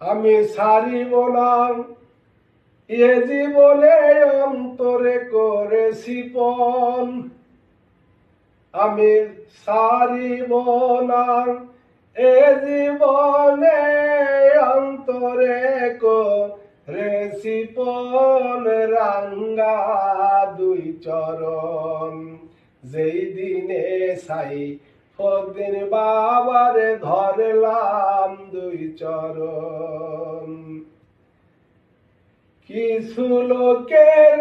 আমি ছাড়িব না এ জীবনে অন্তরে করেছি পণ। আমি ছাড়িব না এ জীবনে অন্তরে করেছি পণ। রাঙ্গা দুই চরণ যেই দিনে ছাই ফদিন বাবারে ধরলাম দুই চরণ। কিছু লোকের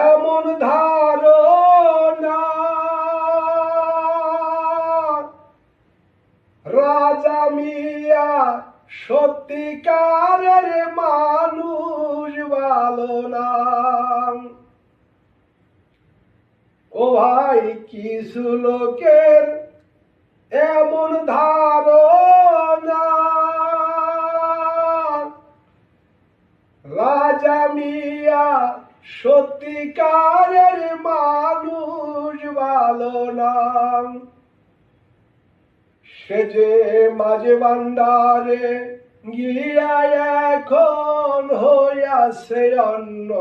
এমন ধারণা রাজা মিয়া সত্যিকারের মানুষ ভালো না। ও ভাই, কিছু লোকের এমন ধারণা রাজা মিয়া সত্যিকারের মানুষ ভালো না। সে যে মাঝে ভান্ডারে গিয়া এখন হইয়াছে অন্য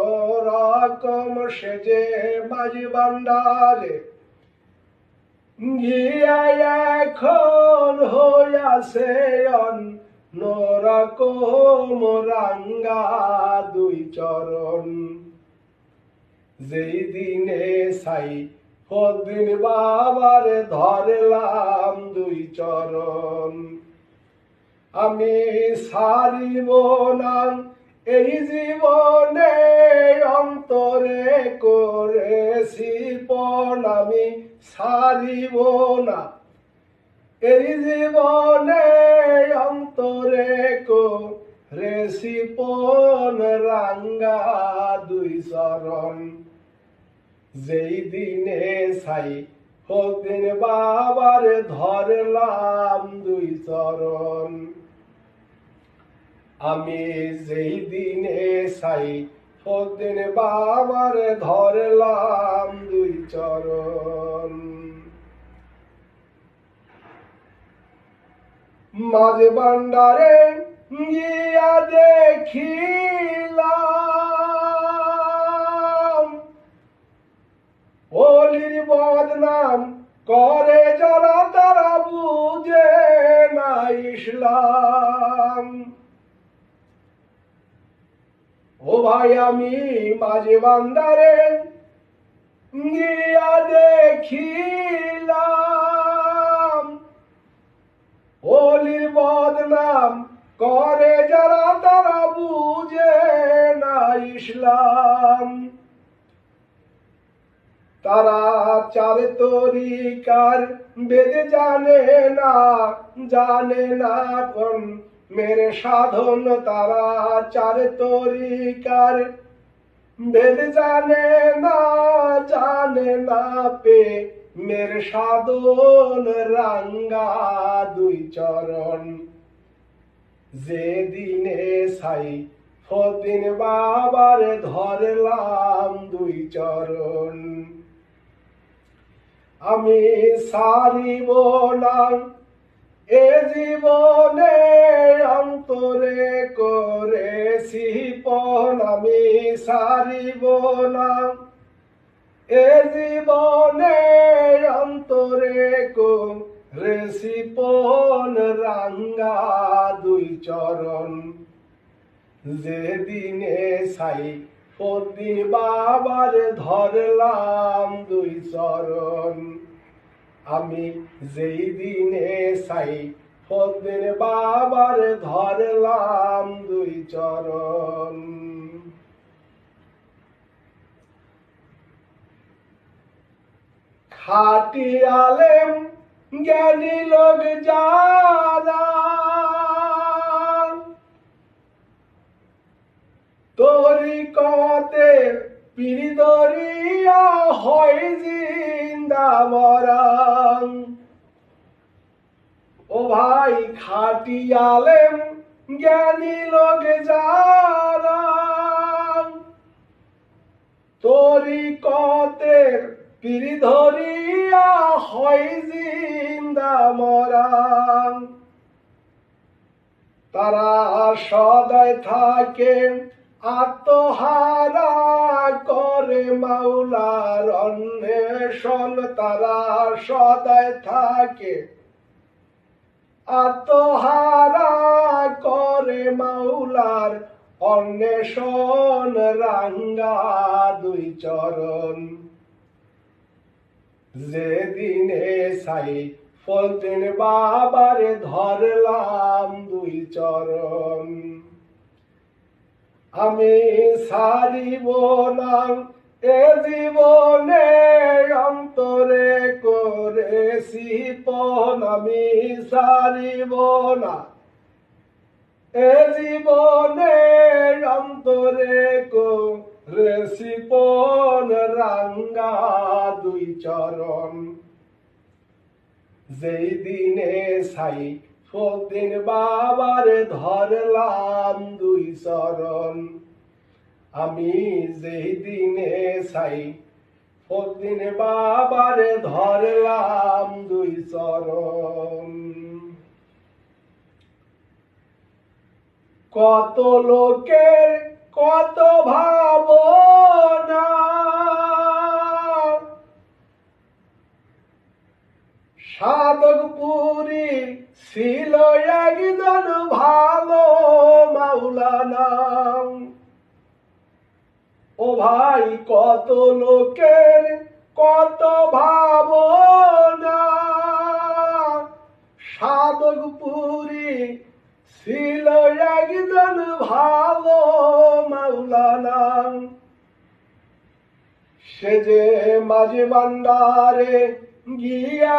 রকম। সে যে মাঝে ভান্ডারে গিয়া এখন হইয়াছে অন্য রকম। রাঙ্গা দুই চরণ যেই দিনে ছাই ফদিন বাবারে ধরলাম দুই চরণ। আমি ছাড়িব না এই জীবনে অন্তরে করেছি পণ। আমি ছাড়িব না এই জীবনে অন্তরে করেছি পণ। রাঙ্গা দুই চরণ যেই দিনে ছাই ফদিন বাবারে ধরলাম দুই চরণ। আমি যেই দিনে ছাই ফদিন বাবারে ধরলাম দুই চরণ। মাঝে ভান্ডারে গিয়া দেখিলাম অলির বদনাম করে যারা তারা বুঝে না ইসলাম। ও ভাই, আমি মাঝে ভান্ডারে গিয়া দেখিলাম অলির বদনাম করে যারা তারা বুঝে না ইসলাম। তারা চার তরিকার বেদ জানে না কোন মেরে সাধন। তারা চার তরিকার বেদ জানে না পে মেরে সাধন। রাঙ্গা দুই চরণ যেদিনে ছাই ফদিন বাবারে ধরলাম দুই চরণ। আমি ছাড়িব না এ জীবনে অন্তরে করেছি পণ। আমি ছাড়িব না এ জীবনে অন্তরে করেছি পণ। রাঙ্গা দুই চরণ যেদিনে ছাই ফদিন বাবারে ধরলাম দুই চরণ। আমি যেই দিনে ছাই ফদিন বাবারে ধরলাম দুই চরণ। খাঁটি আলেম জ্ঞানী লোক যারা তরিকতে পীর ধরিয়া হয় জিন্দা মরা। ও ভাই, খাঁটি আলেম জ্ঞানী লোক যারা তরিকতের পীর ধরিয়া হয় জিন্দা মরা। তারা সদায় থাকে আত্মহারা করে মাওলার অন্বেষণ। তারা সদায় থাকে আত্মহারা করে মাওলার অন্বেষণ। রাঙ্গা দুই চরণ যেদিনে সাই ফলতেন বাবারে ধরলাম দুই চরণ। আমি সারিব না এ জীবনে অন্তরে করেছি পণ। আমি সারিব না এ জীবনে অন্তরে করেছি পণ। রাঙ্গা দুই চরণ যেই দিনে সাই ফদিন বাবারে ধরলাম দুই চরণ। আমি যেই দিনে সাই ফদিন বাবারে ধরলাম দুই চরণ। কত লোকের কত ভাবনা সাধকপুরী ছিল একজন ভালো মাওলানা। ও ভাই কত লোকের কত ভাবনা সাধকপুরী ছিল একজন ভালো মাওলানা। সে যে মাঝে ভান্ডারে গিয়া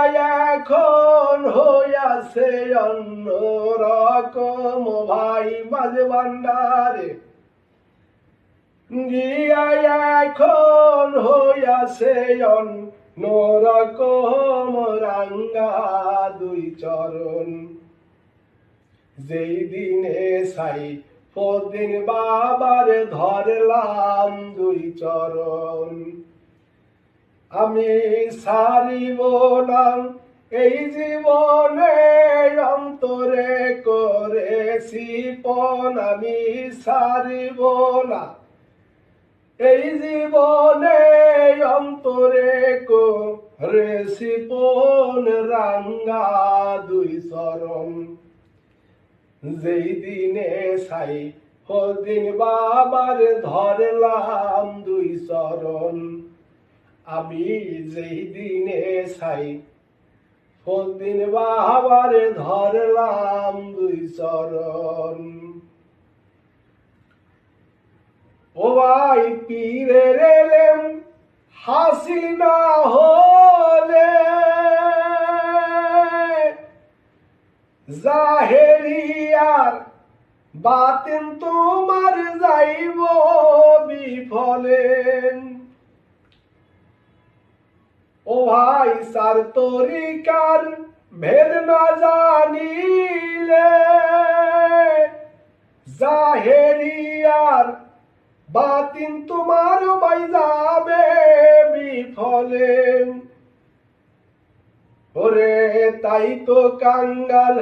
এখন হইয়াছে অন্য রকম। ভাই মাঝে ভান্ডারে গিয়া এখন হইয়াছে অন্য রকম। রাঙ্গা দুই চরণ যেই দিনে সাই ফদিন বাবারে ধরলাম দুই চরণ। আমি সারিব না এই জীবনে অন্তরে করেছি পণ। আমি সারিব না এই জীবনে অন্তরে করেছি পণ। রাঙ্গা দুই চরণ যেই দিনে সাই ফদিন বাবারে ধরলাম দুই চরণ। আমি যেই দিনে সাই ফদিন বাবারে ধরলাম দুই চরণ। ও ভাই পীরের এলেম হাসিল না হলে জাহেরিয়ার বাতিন তোমার যাইব বিফলে। ও ভাই সার তরিকার ভেদ না জানিলে জাহেরিয়ার বাতিন তোমার বাই যাবে বিফলে। ওরে তাই তো কাঙ্গাল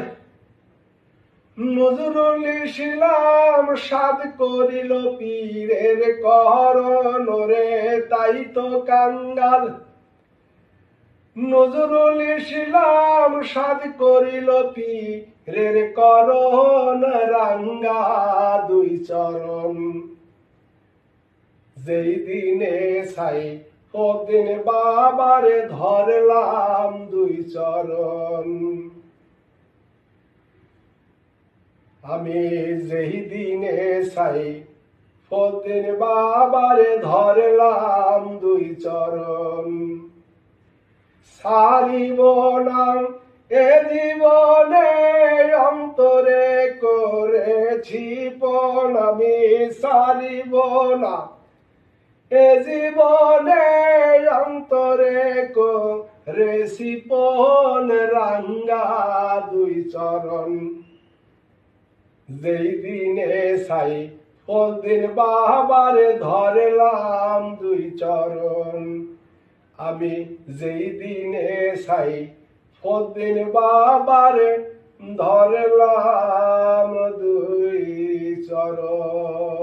নজরুল ইসলাম সাদ করিল পীরের করণ। রে তাই তো কাঙ্গাল নজরুল ইসলাম সাদ করিল পীরের করণ। রাঙ্গা দুই চরণ যেই দিনে সাই ফদিন বাবারে ধরলাম দুই চরণ। আমি যেই দিনে সাই ফদিন বাবারে ধরলাম দুই চরণ। সারিব না এ জীবনে অন্তরে করেছি পণ। আমি সারিব না এ জীবনে অন্তরে করেছি পণ। রাঙ্গা দুই চরণ যেই দিনে সাই ফদিন বাবারে ধরলাম দুই চরণ। আমি যেই দিনে সাই ফদিন বাবারে ধরলাম দুই চরণ।